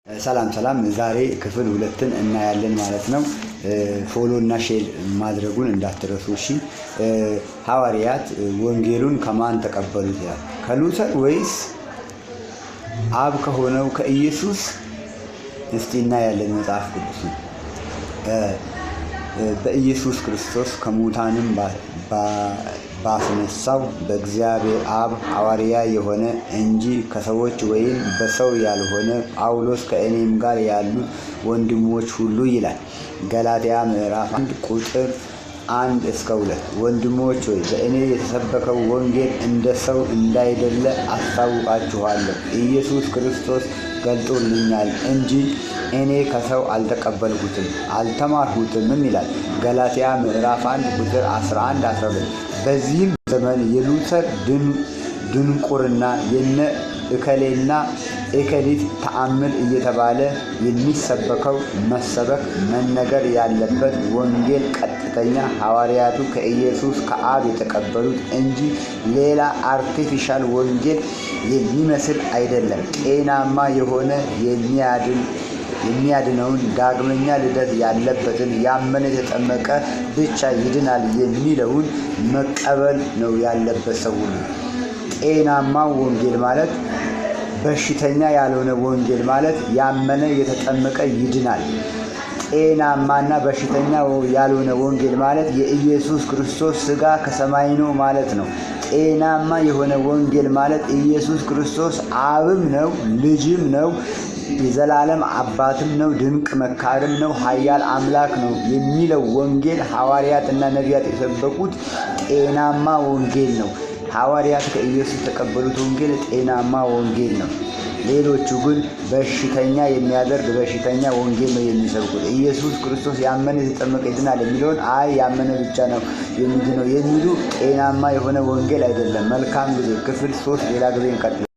ሰላም ዛሬ ክፍል 2ን እናያለን ማለት ነው። ፎሎ እና ሼር ማድረጉን እንዳትረሱ እሺ። ሐዋርያት ወንጌሉን ከማን ተቀበሉት ይላል? ከሉተር ወይስ አብ ከሆነው ከኢየሱስ? እስቲ እናያለን መጽሐፍ ቅዱስ በኢየሱስ ክርስቶስ ከሙታንም ባስነሳው በእግዚአብሔር አብ ሐዋርያ የሆነ እንጂ ከሰዎች ወይም በሰው ያልሆነ ጳውሎስ ከእኔም ጋር ያሉት ወንድሞች ሁሉ ይላል። ገላትያ ምዕራፍ 1 ቁጥር 1 እስከ 2 ወንድሞች ሆይ በእኔ የተሰበከው ወንጌል እንደ ሰው እንዳይደለ አስታውቃችኋለሁ። ኢየሱስ ክርስቶስ ገልጦልኛል እንጂ እኔ ከሰው አልተቀበልኩትም አልተማርሁትም ይላል። ገላትያ ምዕራፍ 1 ቁጥር 11 12 በዚህም ዘመን የሉተር ድንቁርና የነ እከሌና እከሊት ተአምር እየተባለ የሚሰበከው መሰበክ መነገር ያለበት ወንጌል ቀጥተኛ ሐዋርያቱ ከኢየሱስ ከአብ የተቀበሉት እንጂ ሌላ አርቲፊሻል ወንጌል የሚመስል አይደለም። ጤናማ የሆነ የሚያድነውን ዳግመኛ ልደት ያለበትን ያመነ የተጠመቀ ብቻ ይድናል የሚለውን መቀበል ነው ያለበት ሰው ሁሉ። ጤናማ ወንጌል ማለት በሽተኛ ያልሆነ ወንጌል ማለት ያመነ የተጠመቀ ይድናል። ጤናማና በሽተኛ ያልሆነ ወንጌል ማለት የኢየሱስ ክርስቶስ ሥጋ ከሰማይ ነው ማለት ነው። ጤናማ የሆነ ወንጌል ማለት ኢየሱስ ክርስቶስ አብም ነው ልጅም ነው የዘላለም አባትም ነው ድንቅ መካርም ነው ኃያል አምላክ ነው የሚለው ወንጌል ሐዋርያትና ነቢያት የሰበኩት ጤናማ ወንጌል ነው። ሐዋርያት ከኢየሱስ የተቀበሉት ወንጌል ጤናማ ወንጌል ነው። ሌሎቹ ግን በሽተኛ የሚያደርግ በሽተኛ ወንጌል ነው የሚሰብኩት። ኢየሱስ ክርስቶስ ያመነ የተጠመቀ ይድናል የሚለውን ያመነ ብቻ ነው የሚድነው የሚሉ ጤናማ የሆነ ወንጌል አይደለም። መልካም ጊዜ። ክፍል 3 ሌላ ጊዜ እንቀጥላለን።